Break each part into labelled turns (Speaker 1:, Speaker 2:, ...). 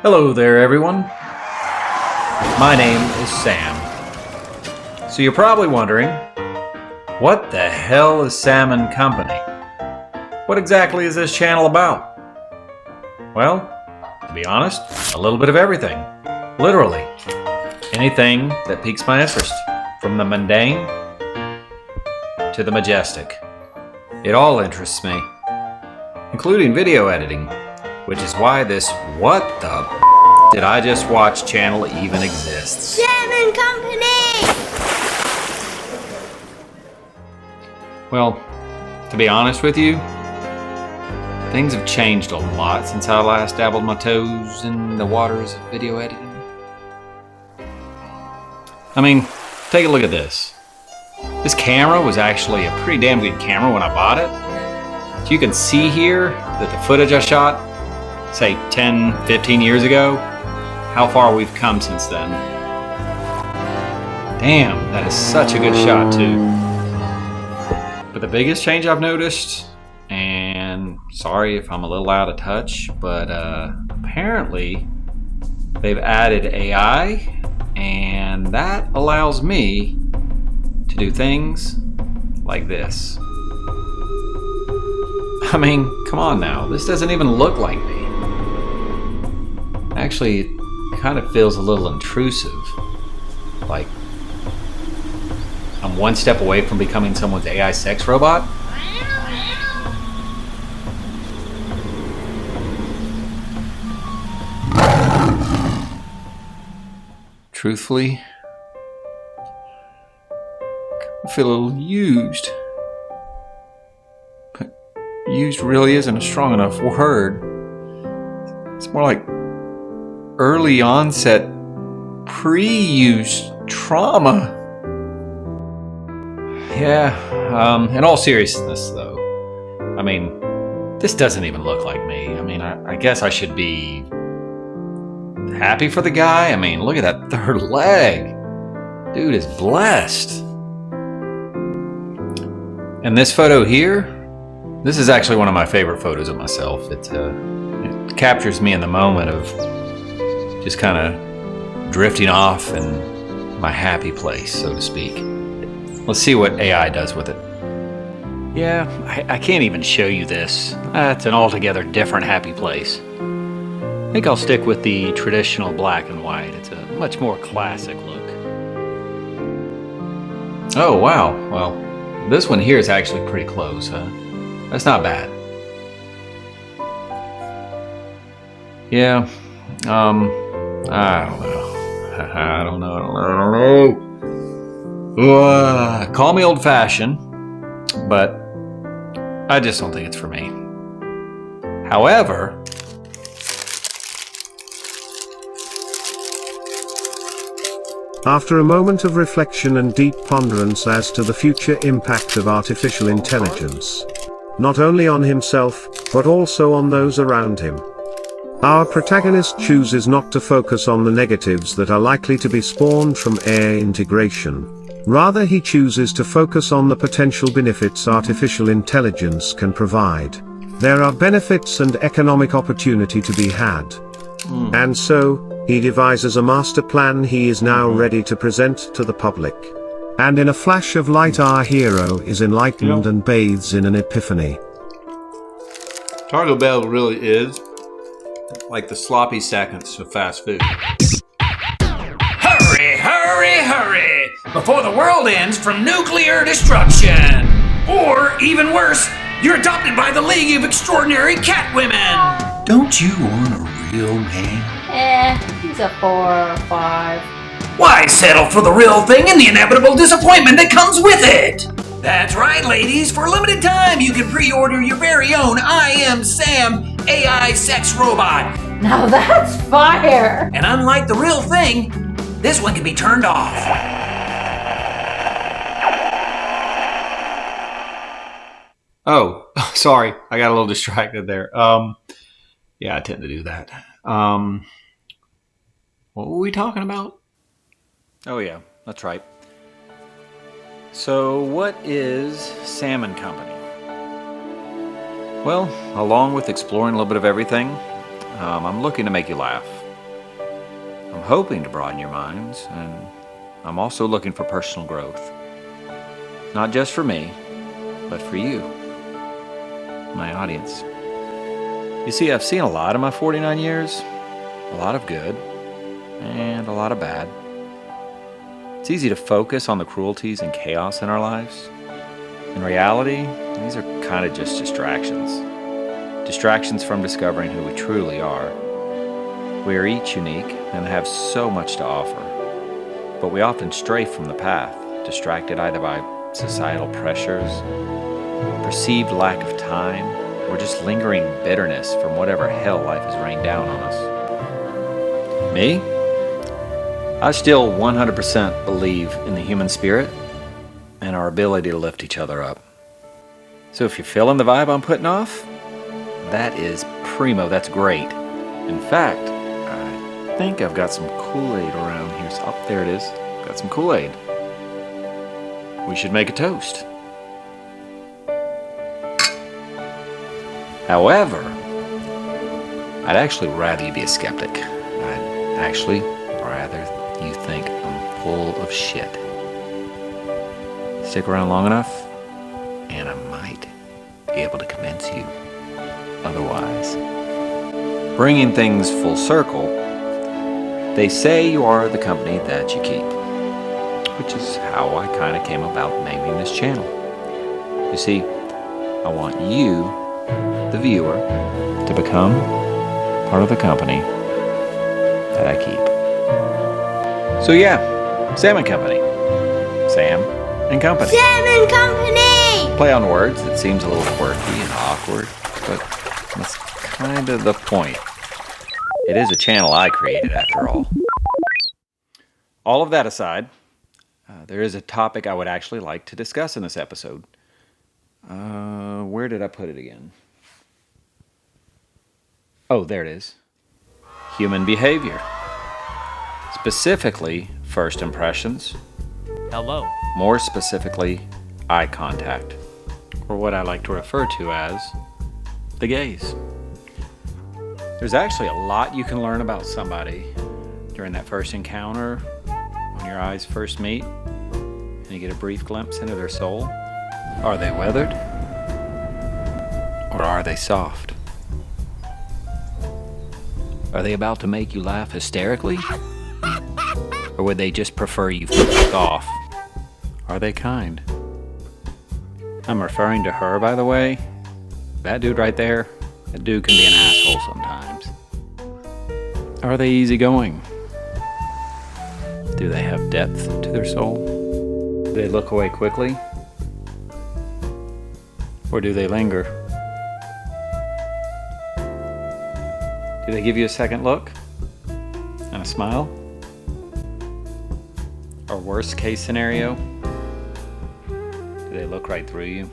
Speaker 1: Hello there, everyone. My name is Sam. So you're probably wondering, what the hell is Salmon Company? What exactly is this channel about? Well, to be honest, a little bit of everything. Literally. Anything that piques my interest, from the mundane to the majestic. It all interests me, including video editing, which is why this "What the did I just watch" channel even exists.
Speaker 2: Salmon Company!
Speaker 1: Well, to be honest with you, things have changed a lot since I last dabbled my toes in the waters of video editing. I mean, take a look at this. This camera was actually a pretty damn good camera when I bought it. So you can see here that the footage I shot, say 10, 15 years ago, how far we've come since then. Damn, that is such a good shot too. But the biggest change I've noticed, and sorry if I'm a little out of touch, but apparently they've added AI, and that allows me to do things like this. I mean, come on now, this doesn't even look like me. Actually, it kind of feels a little intrusive. Like I'm one step away from becoming someone's AI sex robot. Truthfully, I feel a little used. But used really isn't a strong enough word. It's more like early onset, pre-use trauma. Yeah, in all seriousness though, I mean, this doesn't even look like me. I mean, I guess I should be happy for the guy. I mean, look at that third leg. Dude is blessed. And this photo here, this is actually one of my favorite photos of myself. It captures me in the moment of just kind of drifting off in my happy place, so to speak. Let's see what AI does with it. Yeah, I can't even show you this. That's an altogether different happy place. I think I'll stick with the traditional black and white. It's a much more classic look. Oh, wow. Well, this one here is actually pretty close, huh? That's not bad. Yeah, I don't know. I don't know. Call me old-fashioned, but I just don't think it's for me. However,
Speaker 3: after a moment of reflection and deep ponderance as to the future impact of artificial intelligence, not only on himself, but also on those around him, our protagonist chooses not to focus on the negatives that are likely to be spawned from AI integration. Rather, he chooses to focus on the potential benefits artificial intelligence can provide. There are benefits and economic opportunity to be had. And so, he devises a master plan he is now ready to present to the public. And in a flash of light, our hero is enlightened and bathes in an epiphany.
Speaker 1: Taco Bell really is like the sloppy seconds of fast food.
Speaker 4: Hurry, hurry, hurry! Before the world ends from nuclear destruction! Or, even worse, you're adopted by the League of Extraordinary Catwomen! Don't you want a real man?
Speaker 2: He's a 4 or 5.
Speaker 4: Why settle for the real thing and the inevitable disappointment that comes with it? That's right, ladies. For a limited time, you can pre-order your very own I Am Sam AI sex robot.
Speaker 2: Now that's fire!
Speaker 4: And unlike the real thing, this one can be turned off.
Speaker 1: Oh, sorry. I got a little distracted there. Yeah, I tend to do that. What were we talking about? Oh yeah, that's right. So what is Salmon Company? Well, along with exploring a little bit of everything, I'm looking to make you laugh. I'm hoping to broaden your minds, and I'm also looking for personal growth. Not just for me, but for you, my audience. You see, I've seen a lot in my 49 years, a lot of good, and a lot of bad. It's easy to focus on the cruelties and chaos in our lives. In reality, these are kind of just distractions. Distractions from discovering who we truly are. We are each unique and have so much to offer, but we often stray from the path, distracted either by societal pressures, perceived lack of time, or just lingering bitterness from whatever hell life has rained down on us. Me? I still 100% believe in the human spirit and our ability to lift each other up. So if you're feeling the vibe I'm putting off, that is primo, that's great. In fact, I think I've got some Kool-Aid around here. So, oh, there it is. Got some Kool-Aid. We should make a toast. However, I'd actually rather you be a skeptic. I'd actually rather you think I'm full of shit. Stick around long enough, and I might be able to convince you otherwise. Bringing things full circle, they say you are the company that you keep, which is how I kind of came about naming this channel. You see, I want you, the viewer, to become part of the company that I keep. So yeah, Salmon Company. Sam and Company.
Speaker 2: Salmon Company!
Speaker 1: Play on words, it seems a little quirky and awkward, but that's kind of the point. It is a channel I created after all. All of that aside, there is a topic I would actually like to discuss in this episode. Where did I put it again? Oh, there it is. Human behavior. Specifically, first impressions.
Speaker 5: Hello.
Speaker 1: More specifically, eye contact, or what I like to refer to as the gaze. There's actually a lot you can learn about somebody during that first encounter, when your eyes first meet, and you get a brief glimpse into their soul. Are they weathered? Or are they soft? Are they about to make you laugh hysterically? Or would they just prefer you fuck off? Are they kind? I'm referring to her, by the way. That dude right there, that dude can be an asshole sometimes. Are they easygoing? Do they have depth to their soul? Do they look away quickly? Or do they linger? Do they give you a second look? And a smile? Or worst case scenario, do they look right through you?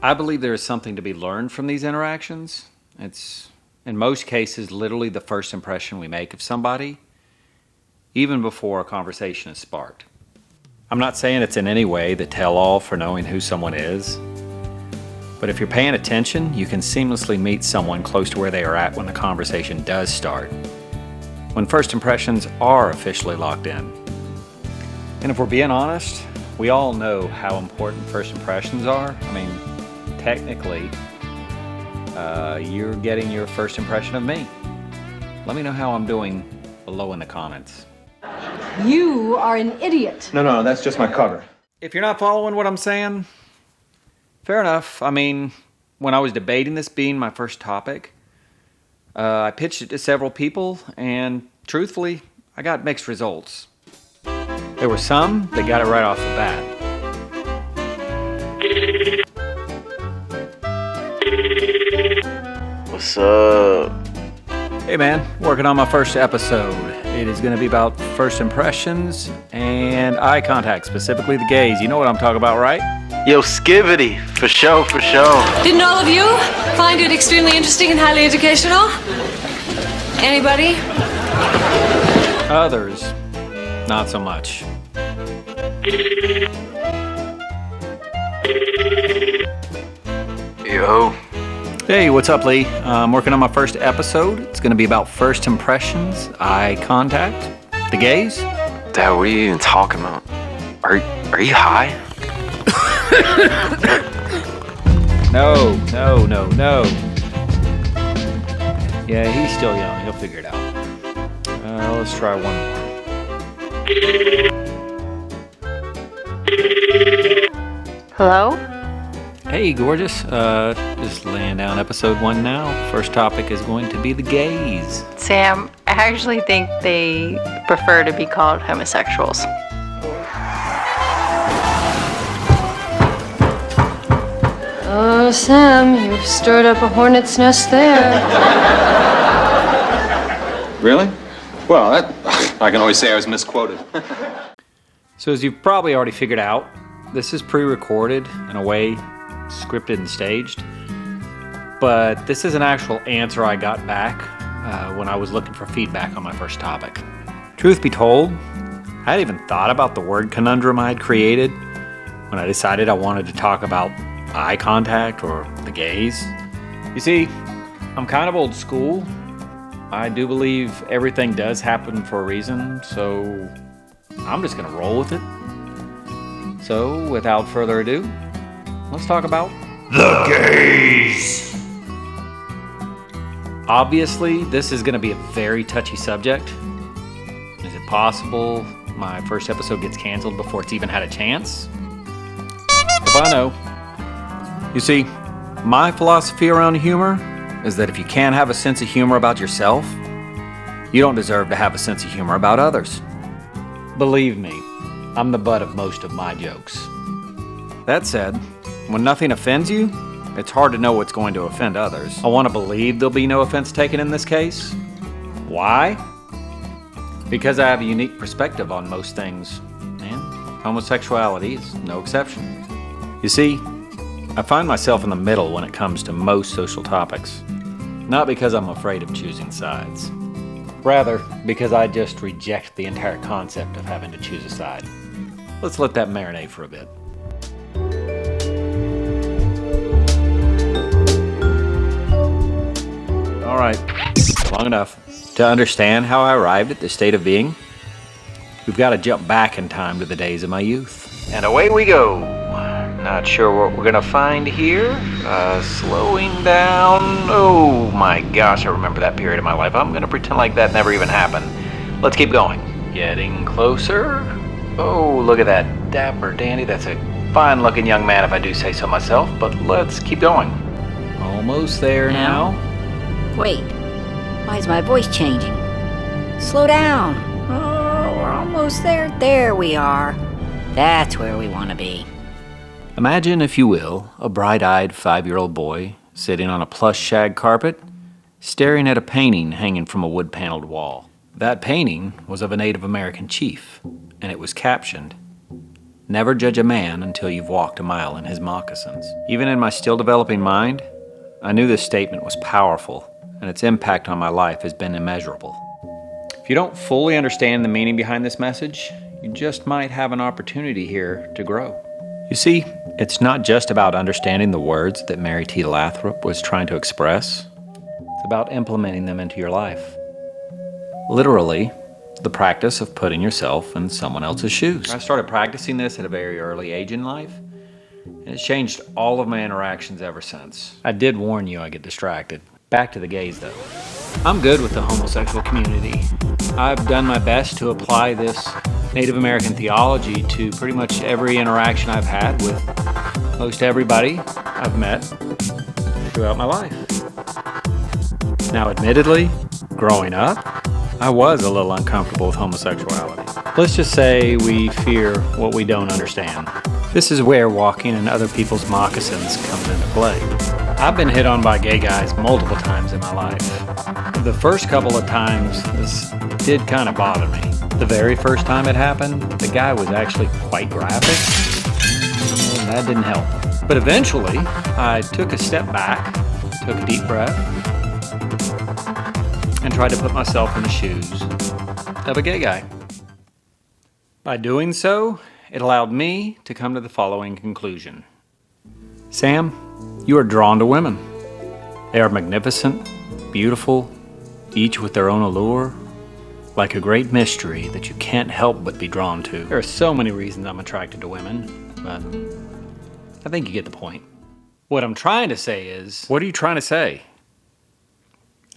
Speaker 1: I believe there is something to be learned from these interactions. It's, in most cases, literally the first impression we make of somebody, even before a conversation is sparked. I'm not saying it's in any way the tell-all for knowing who someone is, but if you're paying attention, you can seamlessly meet someone close to where they are at when the conversation does start, when first impressions are officially locked in. And if we're being honest, we all know how important first impressions are. I mean, technically, you're getting your first impression of me. Let me know how I'm doing below in the comments.
Speaker 6: You are an idiot.
Speaker 7: No, that's just my cover.
Speaker 1: If you're not following what I'm saying, fair enough. I mean, when I was debating this being my first topic, I pitched it to several people, and truthfully, I got mixed results. There were some that got it right off the bat.
Speaker 7: What's up?
Speaker 1: Hey man, working on my first episode. It is going to be about first impressions and eye contact, specifically the gaze. You know what I'm talking about, right?
Speaker 7: Yo, Skibbity, for sure.
Speaker 6: Didn't all of you find it extremely interesting and highly educational? Anybody?
Speaker 1: Others, not so much.
Speaker 7: Yo.
Speaker 1: Hey, what's up, Lee? I'm working on my first episode. It's going to be about first impressions, eye contact, the gaze.
Speaker 7: Dad, what are you even talking about? Are you high?
Speaker 1: No. Yeah, he's still young. He'll figure it out. Let's try one more.
Speaker 5: Hello?
Speaker 1: Hey, gorgeous. Just laying down episode 1 now. First topic is going to be the gaze.
Speaker 5: Sam, I actually think they prefer to be called homosexuals.
Speaker 6: Oh, Sam, you've stirred up a hornet's nest there.
Speaker 8: Really? Well, I can always say I was misquoted.
Speaker 1: So as you've probably already figured out, this is pre-recorded, in a way, scripted and staged. But this is an actual answer I got back when I was looking for feedback on my first topic. Truth be told, I hadn't even thought about the word conundrum I had created when I decided I wanted to talk about eye contact or the gaze. You see, I'm kind of old school. I do believe everything does happen for a reason, so I'm just gonna roll with it. So, without further ado, let's talk about the gaze. Obviously, this is gonna be a very touchy subject. Is it possible my first episode gets canceled before it's even had a chance? If I know. You see, my philosophy around humor is that if you can't have a sense of humor about yourself, you don't deserve to have a sense of humor about others. Believe me, I'm the butt of most of my jokes. That said, when nothing offends you, it's hard to know what's going to offend others. I want to believe there'll be no offense taken in this case. Why? Because I have a unique perspective on most things, and homosexuality is no exception. You see, I find myself in the middle when it comes to most social topics. Not because I'm afraid of choosing sides. Rather, because I just reject the entire concept of having to choose a side. Let's let that marinate for a bit. All right, long enough. To understand how I arrived at this state of being, we've got to jump back in time to the days of my youth. And away we go. Not sure what we're gonna find here. Slowing down. Oh my gosh, I remember that period of my life. I'm gonna pretend like that never even happened. Let's keep going. Getting closer. Oh, look at that dapper dandy. That's a fine-looking young man, if I do say so myself. But let's keep going. Almost there now.
Speaker 9: Wait, why is my voice changing? Slow down. Oh, we're almost there. There we are. That's where we want to be.
Speaker 1: Imagine, if you will, a bright-eyed 5-year-old boy sitting on a plush shag carpet, staring at a painting hanging from a wood-paneled wall. That painting was of a Native American chief, and it was captioned, "Never judge a man until you've walked a mile in his moccasins." Even in my still-developing mind, I knew this statement was powerful, and its impact on my life has been immeasurable. If you don't fully understand the meaning behind this message, you just might have an opportunity here to grow. You see, it's not just about understanding the words that Mary T. Lathrop was trying to express. It's about implementing them into your life. Literally, the practice of putting yourself in someone else's shoes. I started practicing this at a very early age in life, and it's changed all of my interactions ever since. I did warn you I get distracted. Back to the gaze, though. I'm good with the homosexual community. I've done my best to apply this Native American theology to pretty much every interaction I've had with most everybody I've met throughout my life. Now, admittedly, growing up, I was a little uncomfortable with homosexuality. Let's just say we fear what we don't understand. This is where walking in other people's moccasins comes into play. I've been hit on by gay guys multiple times in my life. The first couple of times, this did kind of bother me. The very first time it happened, the guy was actually quite graphic, and that didn't help. But eventually, I took a step back, took a deep breath, and tried to put myself in the shoes of a gay guy. By doing so, it allowed me to come to the following conclusion. Sam, you are drawn to women. They are magnificent, beautiful, each with their own allure, like a great mystery that you can't help but be drawn to. There are so many reasons I'm attracted to women, but I think you get the point. What I'm trying to say is... What are you trying to say?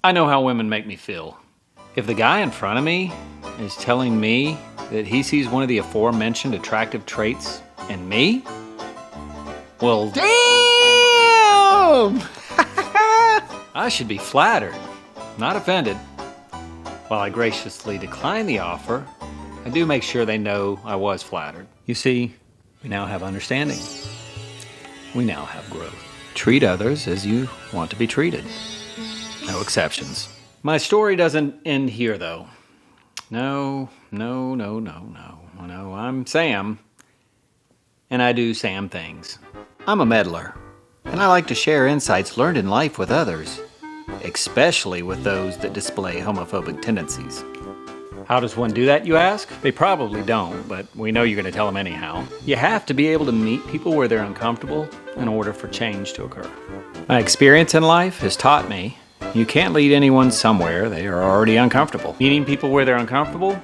Speaker 1: I know how women make me feel. If the guy in front of me is telling me that he sees one of the aforementioned attractive traits in me, well, damn! I should be flattered, not offended. While I graciously decline the offer, I do make sure they know I was flattered. You see, we now have understanding. We now have growth. Treat others as you want to be treated. No exceptions. My story doesn't end here, though. No, I'm Sam, and I do Sam things. I'm a meddler, and I like to share insights learned in life with others, especially with those that display homophobic tendencies. How does one do that, you ask? They probably don't, but we know you're going to tell them anyhow. You have to be able to meet people where they're uncomfortable in order for change to occur. My experience in life has taught me you can't lead anyone somewhere they are already uncomfortable. Meeting people where they're uncomfortable?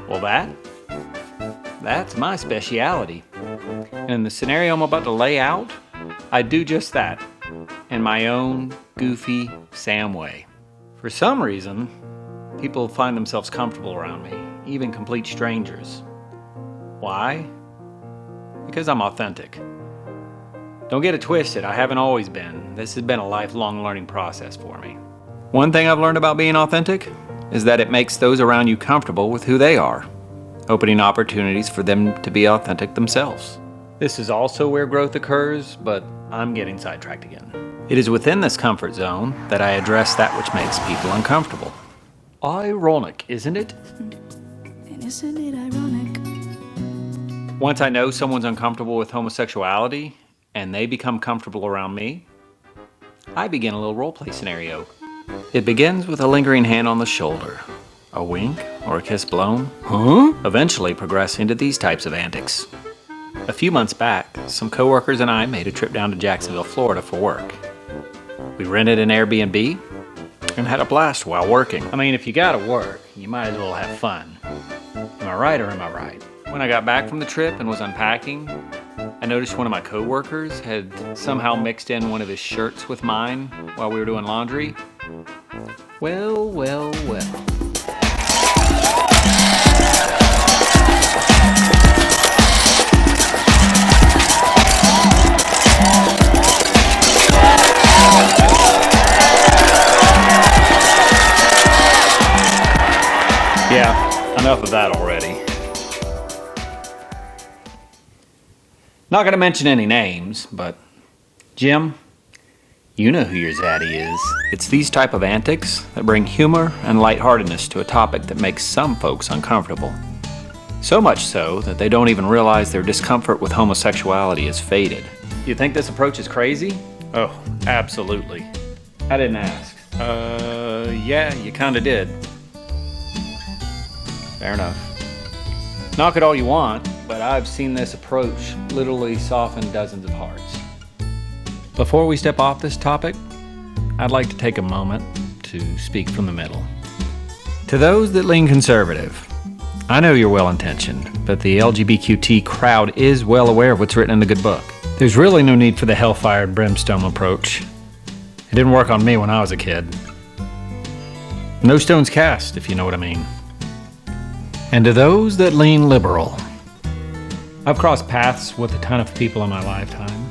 Speaker 1: Well, that's my speciality. And in the scenario I'm about to lay out, I do just that in my own goofy Sam way. For some reason, people find themselves comfortable around me, even complete strangers. Why? Because I'm authentic. Don't get it twisted, I haven't always been. This has been a lifelong learning process for me. One thing I've learned about being authentic is that it makes those around you comfortable with who they are, opening opportunities for them to be authentic themselves. This is also where growth occurs, but I'm getting sidetracked again. It is within this comfort zone that I address that which makes people uncomfortable. Ironic, isn't it?
Speaker 2: And isn't it ironic?
Speaker 1: Once I know someone's uncomfortable with homosexuality, and they become comfortable around me, I begin a little roleplay scenario. It begins with a lingering hand on the shoulder, a wink or a kiss blown, eventually progressing to these types of antics. A few months back, some coworkers and I made a trip down to Jacksonville, Florida for work. We rented an Airbnb and had a blast while working. I mean, if you gotta work, you might as well have fun. Am I right or am I right? When I got back from the trip and was unpacking, I noticed one of my coworkers had somehow mixed in one of his shirts with mine while we were doing laundry. Well. Yeah, enough of that already. Not gonna mention any names, but Jim, you know who your zaddy is. It's these type of antics that bring humor and lightheartedness to a topic that makes some folks uncomfortable. So much so that they don't even realize their discomfort with homosexuality has faded. You think this approach is crazy? Oh, absolutely. I didn't ask. Yeah, you kinda did. Fair enough. Knock it all you want, but I've seen this approach literally soften dozens of hearts. Before we step off this topic, I'd like to take a moment to speak from the middle. To those that lean conservative, I know you're well-intentioned, but the LGBTQ crowd is well aware of what's written in the good book. There's really no need for the hellfire and brimstone approach. It didn't work on me when I was a kid. No stones cast, if you know what I mean. And to those that lean liberal, I've crossed paths with a ton of people in my lifetime.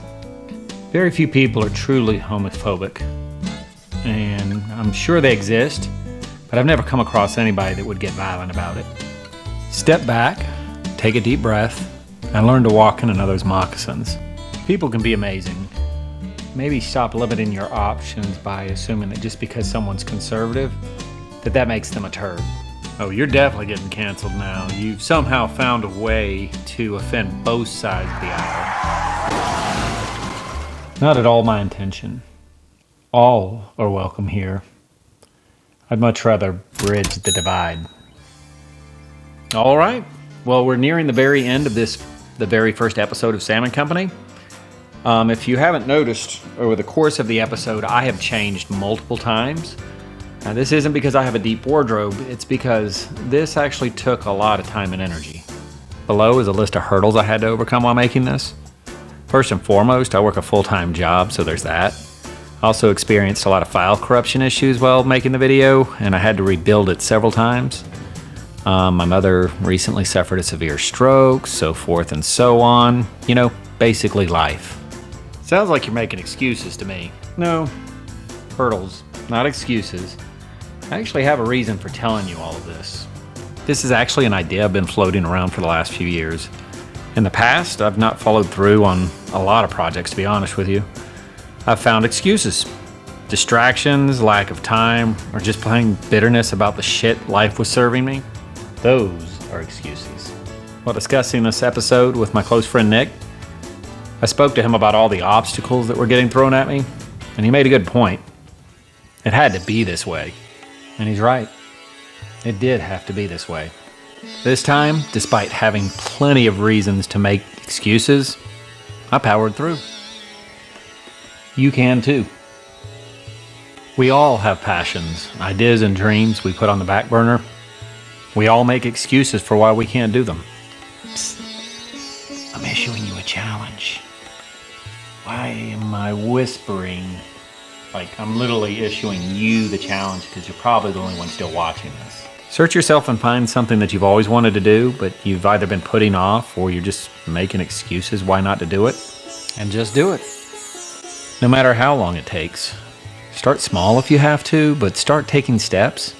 Speaker 1: Very few people are truly homophobic, and I'm sure they exist, but I've never come across anybody that would get violent about it. Step back, take a deep breath, and learn to walk in another's moccasins. People can be amazing. Maybe stop limiting your options by assuming that just because someone's conservative, that makes them a turd. Oh, you're definitely getting canceled now. You've somehow found a way to offend both sides of the aisle. Not at all my intention. All are welcome here. I'd much rather bridge the divide. All right. Well, we're nearing the very end of the very first episode of Salmon Company. If you haven't noticed, over the course of the episode, I have changed multiple times. Now, this isn't because I have a deep wardrobe, it's because this actually took a lot of time and energy. Below is a list of hurdles I had to overcome while making this. First and foremost, I work a full-time job, so there's that. I also experienced a lot of file corruption issues while making the video, and I had to rebuild it several times. My mother recently suffered a severe stroke, so forth and so on. You know, basically life. Sounds like you're making excuses to me. No, hurdles, not excuses. I actually have a reason for telling you all of this. This is actually an idea I've been floating around for the last few years. In the past, I've not followed through on a lot of projects, to be honest with you. I've found excuses. Distractions, lack of time, or just plain bitterness about the shit life was serving me. Those are excuses. While discussing this episode with my close friend Nick, I spoke to him about all the obstacles that were getting thrown at me, and he made a good point. It had to be this way. And he's right. It did have to be this way. This time, despite having plenty of reasons to make excuses, I powered through. You can too. We all have passions, ideas, and dreams we put on the back burner. We all make excuses for why we can't do them. Psst. I'm issuing you a challenge. Why am I whispering? Like, I'm literally issuing you the challenge because you're probably the only one still watching this. Search yourself and find something that you've always wanted to do, but you've either been putting off or you're just making excuses why not to do it. And just do it. No matter how long it takes. Start small if you have to, but start taking steps.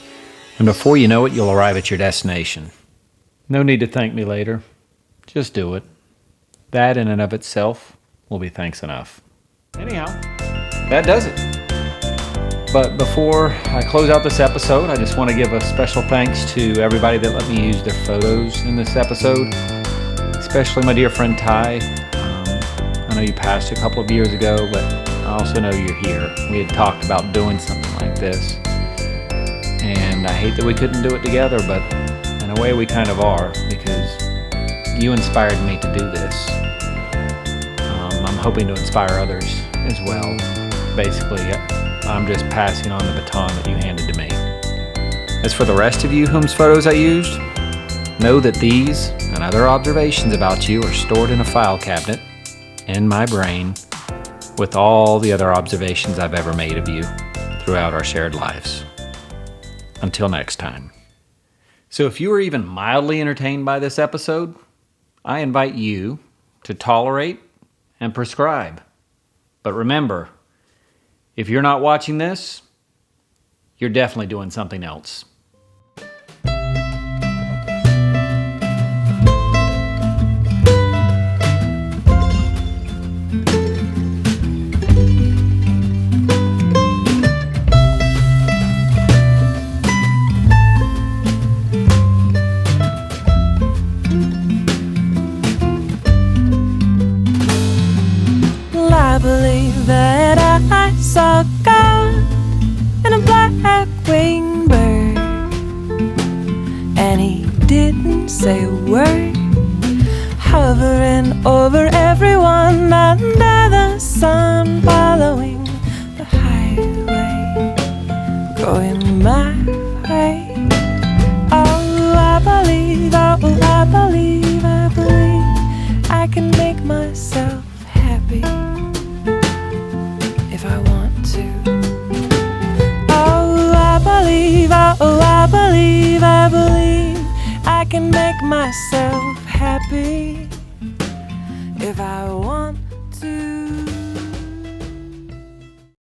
Speaker 1: And before you know it, you'll arrive at your destination. No need to thank me later. Just do it. That in and of itself will be thanks enough. Anyhow, that does it. But before I close out this episode, I just want to give a special thanks to everybody that let me use their photos in this episode, especially my dear friend Ty. I know you passed a couple of years ago, but I also know you're here. We had talked about doing something like this, and I hate that we couldn't do it together, but in a way we kind of are, because you inspired me to do this. I'm hoping to inspire others as well. Basically, I'm just passing on the baton that you handed to me. As for the rest of you whose photos I used, know that these and other observations about you are stored in a file cabinet in my brain with all the other observations I've ever made of you throughout our shared lives. Until next time. So if you were even mildly entertained by this episode, I invite you to tolerate and prescribe. But remember, if you're not watching this, you're definitely doing something else.
Speaker 2: I believe that I saw God in a black-winged bird, and he didn't say a word, hovering over everyone under the sun, following the highway, going my way. Oh, I believe, I can make myself happy if I want to. Oh, I believe, I can make myself happy if I want